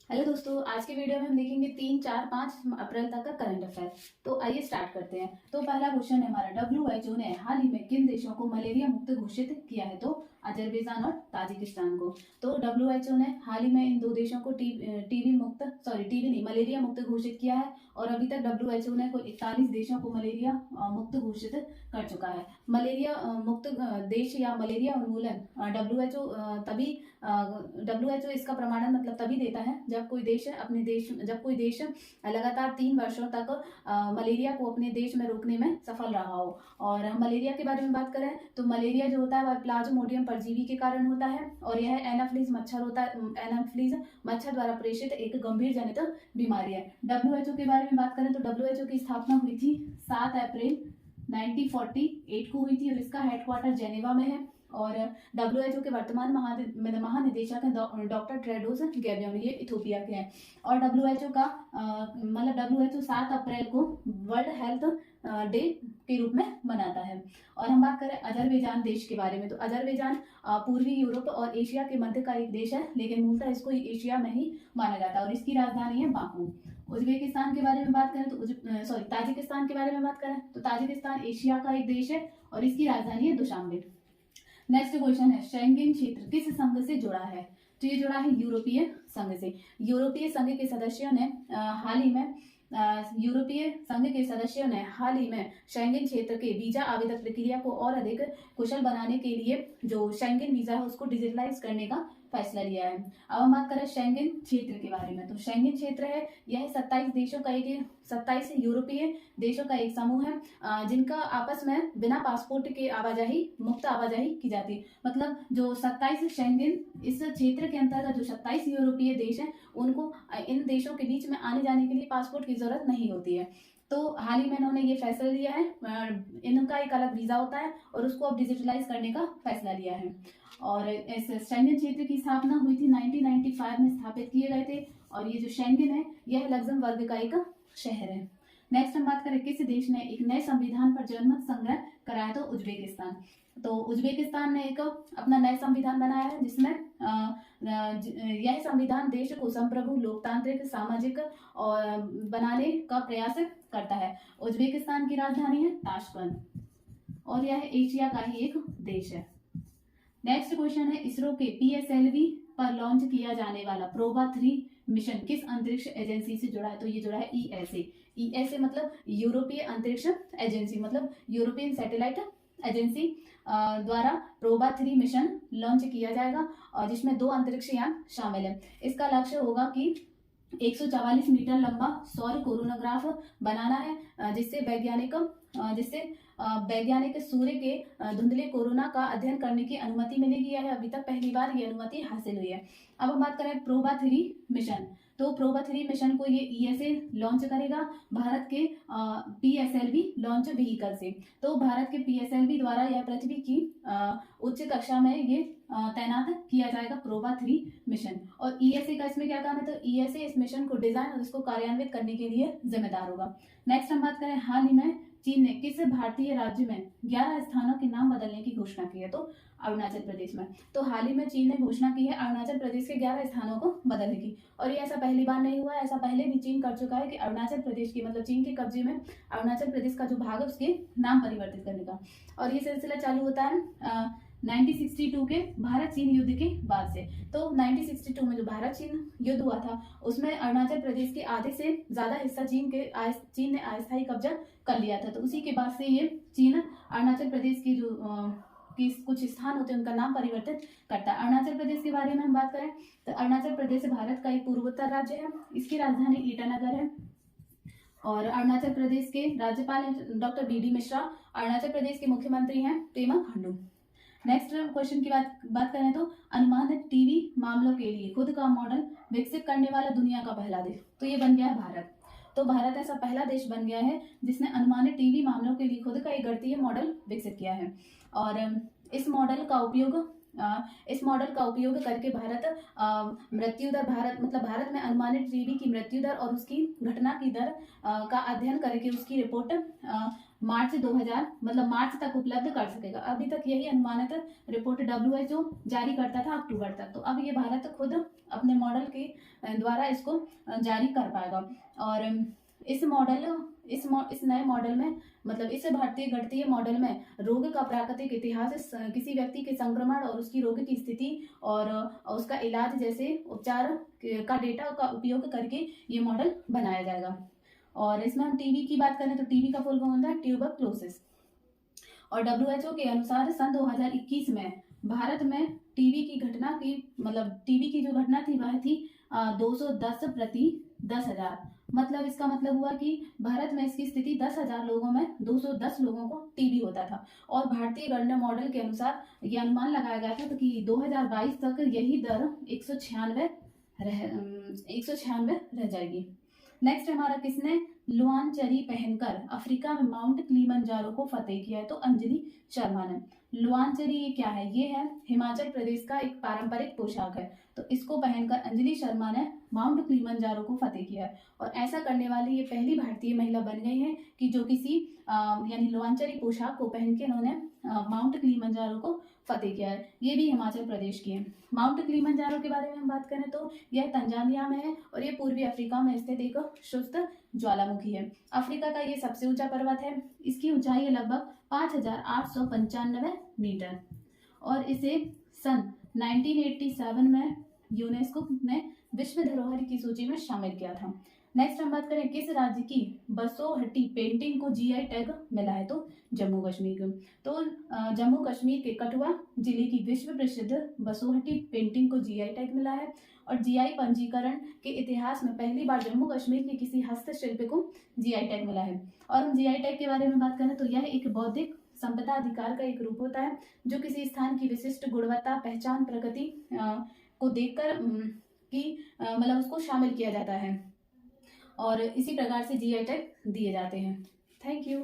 Hello दोस्तों, आज के वीडियो में हम देखेंगे 3, 4, 5 अप्रैल तक का करंट अफेयर। तो आइए स्टार्ट करते हैं। तो पहला क्वेश्चन है हमारा, WHO ने हाल ही में किन देशों को मलेरिया मुक्त घोषित किया है? तो अजरबैजान और ताजिकिस्तान को। तो WHO ने हाल ही में इन दो देशों को टीबी नहीं, मलेरिया मुक्त घोषित किया है। और अभी तक WHO ने कुल 41 देशों को मलेरिया मुक्त घोषित कर चुका है। मलेरिया मुक्त देश या मलेरिया उन्मूलन WHO इसका प्रमाणन मतलब तभी देता है जब कोई देश लगातार 3 वर्षों तक मलेरिया को अपने देश में रोकने में सफल रहा हो। और हम मलेरिया के बारे में बात करें तो मलेरिया जो होता है वह प्लाज्मोडियम परजीवी के कारण होता है और यह एनाफ्लीज मच्छर द्वारा प्रेषित एक गंभीर जनित बीमारी है। WHO के बारे में बात करें तो WHO की स्थापना हुई थी 7 अप्रैल 1948 को हुई थी और इसका हेडक्वार्टर जेनेवा में है। और WHO के वर्तमान महानिदेशक हैं डॉक्टर टेड्रोस गैब्रियन, ये इथोपिया के हैं। और WHO 7 अप्रैल को वर्ल्ड हेल्थ डे के रूप में मनाता है। और हम बात करें अजरबैजान देश के बारे में तो अजरबैजान पूर्वी यूरोप और एशिया के मध्य का एक देश है, लेकिन मूलतः इसको एशिया में ही माना जाता है और इसकी राजधानी है बाकू। उज्बेकिस्तान के बारे में बात करें तो ताजिकिस्तान के बारे में बात करें तो ताजिकिस्तान एशिया का एक देश है और इसकी राजधानी है दुशांबे। नेक्स्ट क्वेश्चन है, शेंगेन क्षेत्र किस संघ से जुड़ा है? तो ये जुड़ा है यूरोपीय संघ से। यूरोपीय संघ के सदस्यों ने हाल ही में शेंगेन क्षेत्र के वीजा आवेदन प्रक्रिया को और अधिक कुशल बनाने के लिए जो शेंगेन वीजा है उसको डिजिटलाइज करने का फैसला लिया है। अब हम बात करें शेंगेन क्षेत्र के बारे में तो शेंगेन क्षेत्र है यह 27 यूरोपीय देशों का एक समूह है जिनका आपस में बिना पासपोर्ट के मुक्त आवाजाही की जाती है। मतलब जो 27 शेंगेन इस क्षेत्र के अंतर्गत जो 27 यूरोपीय देश हैं उनको इन देशों के बीच में आने जाने के लिए पासपोर्ट की जरूरत नहीं होती है। तो हाल ही में इन्होंने ये फैसला लिया है, इनका एक अलग वीजा होता है और उसको अब डिजिटलाइज करने का फैसला लिया है। और इस शेंगेन क्षेत्र की स्थापना हुई थी 1995 में स्थापित किए गए थे और ये जो शेंगेन है यह लग्जमबर्ग का एक शहर है। नेक्स्ट हम बात करें किस देश ने एक नए संविधान पर जनमत संग्रह कराया? तो उज्बेकिस्तान। तो उज्बेकिस्तान ने एक अपना नया संविधान बनाया है जिसमें यह संविधान देश को संप्रभु लोकतांत्रिक सामाजिक और बनाने का प्रयास करता है। उज्बेकिस्तान की राजधानी है ताशकंद और यह एशिया का ही एक देश है। नेक्स्ट क्वेश्चन है, इसरो के PSLV पर लॉन्च किया जाने वाला प्रोबा 3 मिशन किस अंतरिक्ष एजेंसी से जुड़ा है? तो ये जुड़ा है ESA मतलब यूरोपीय अंतरिक्ष एजेंसी, मतलब यूरोपियन सैटेलाइट एजेंसी द्वारा प्रोबा 3 मिशन लॉन्च किया जाएगा और जिसमें 2 अंतरिक्ष यान शामिल है। इसका लक्ष्य होगा कि 144 मीटर लंबा सौर कोरोनोग्राफ बनाना है जिससे वैज्ञानिक सूर्य के धुंधले कोरोना का अध्ययन करने की अनुमति मिलेगी। यह अभी तक पहली बार ये अनुमति हासिल हुई है। अब हम बात करें प्रोबा 3 मिशन, तो प्रोबा 3 मिशन को ये ESA लॉन्च करेगा भारत के PSLV लॉन्च व्हीकल से। तो भारत के PSLV द्वारा यह पृथ्वी की उच्च कक्षा में ये तैनात किया जाएगा प्रोबा 3 मिशन। और ESA का इसमें क्या काम है? तो ESA इस मिशन को डिजाइन और इसको कार्यान्वित करने के लिए जिम्मेदार होगा। नेक्स्ट हम बात करें, हाल ही में चीन ने किस भारतीय राज्य में 11 स्थानों के नाम बदलने की घोषणा की है? तो अरुणाचल प्रदेश में। तो हाल ही में चीन ने घोषणा की है अरुणाचल प्रदेश के 11 स्थानों को बदलने की और ये ऐसा पहली बार नहीं हुआ है, ऐसा पहले भी चीन कर चुका है कि अरुणाचल प्रदेश की मतलब चीन के कब्जे में अरुणाचल प्रदेश का जो भाग है उसके नाम परिवर्तित करने का। और ये सिलसिला चालू होता है 1962 के भारत चीन युद्ध के बाद से। तो 1962 में जो भारत चीन युद्ध हुआ था उसमें अरुणाचल प्रदेश के आधे से ज्यादा हिस्सा चीन ने अस्थायी कब्जा कर लिया था। तो उसी के बाद से ये चीन अरुणाचल प्रदेश की जो कुछ स्थान होते हैं उनका नाम परिवर्तित करता है। अरुणाचल प्रदेश के बारे में हम बात करें तो अरुणाचल प्रदेश भारत का एक पूर्वोत्तर राज्य है, इसकी राजधानी ईटानगर है और अरुणाचल प्रदेश के राज्यपाल हैं डॉक्टर BD मिश्रा। अरुणाचल प्रदेश के मुख्यमंत्री हैं पेमा खांडू। नेक्स्ट क्वेश्चन की बात करें तो अनुमानित टीवी मामलों के लिए खुद का मॉडल विकसित करने वाला दुनिया का पहला देश, तो ये बन गया है भारत। तो भारत ऐसा पहला देश बन गया है जिसने अनुमानित टीवी मामलों के लिए खुद का एक गणितीय मॉडल विकसित किया है। और इस मॉडल का उपयोग करके भारत में अनुमानित टीबी की मृत्यु दर और उसकी घटना की दर का अध्ययन करके उसकी रिपोर्ट मार्च 2000 मतलब मार्च तक उपलब्ध कर सकेगा। अभी तक यही अनुमानित रिपोर्ट WHO जारी करता था अक्टूबर तक, तो अब ये भारत खुद अपने मॉडल के द्वारा इसको जारी कर पाएगा। और इस नए मॉडल में मतलब इस भारतीय गणितीय मॉडल में रोग का प्राकृतिक इतिहास, किसी व्यक्ति के संक्रमण और उसकी रोग की स्थिति और उसका इलाज जैसे उपचार का डेटा का उपयोग करके ये मॉडल बनाया जाएगा। और इसमें हम टीबी की बात करें तो टीबी का फुल फॉर्म होता है ट्यूबरक्लोसिस। और WHO के अनुसार सन 2021 में भारत में टीबी की घटना की मतलब टीबी की जो घटना थी वह थी 210 प्रति 10,000। मतलब इसका मतलब हुआ कि भारत में इसकी स्थिति 10,000 लोगों में 210 लोगों को टीबी होता था। और भारतीय गणना मॉडल के अनुसार ये अनुमान लगाया गया था कि 2022 तक यही दर 196 रह जाएगी। नेक्स्ट हमारा किसने लुआनचरी पहनकर अफ्रीका में माउंट किलिमंजारो को फतेह किया है, तो अंजलि शर्मा ने। लुआनचरी ये क्या है? ये है हिमाचल प्रदेश का एक पारंपरिक पोशाक है, तो इसको पहनकर अंजलि शर्मा ने माउंट किलिमंजारो को फतेह किया है। और ऐसा करने वाली ये पहली भारतीय महिला बन गई है कि जो किसी यानी लुआनचरी पोशाक को पहन के उन्होंने माउंट किलिमंजारो को फतेह किया है। ये भी हिमाचल प्रदेश की है। माउंट किलिमंजारो के बारे में हम बात करें तो यह तंजानिया में है और ये पूर्वी अफ्रीका में स्थित एक शुष्क ज्वालामुखी है। अफ्रीका का ये सबसे ऊंचा पर्वत है। इसकी ऊंचाई है लगभग 5,895 मीटर और इसे सन 1987 में यूनेस्को ने विश्व धरोहर की सूची में शामिल किया था। नेक्स्ट हम बात करें किस राज्य की बसोहट्टी पेंटिंग को GI टैग मिला है, तो जम्मू कश्मीर। तो जम्मू कश्मीर के कठुआ जिले की विश्व प्रसिद्ध बसोहट्टी पेंटिंग को GI टैग मिला है। और GI पंजीकरण के इतिहास में पहली बार जम्मू कश्मीर के किसी हस्तशिल्प को GI टैग मिला है। और हम GI टैग के बारे में बात करें तो यह एक बौद्धिक संपदा अधिकार का एक रूप होता है जो किसी स्थान की विशिष्ट गुणवत्ता, पहचान, प्रकृति को देखकर मतलब उसको शामिल किया जाता है और इसी प्रकार से GI टैग दिए जाते हैं। Thank you.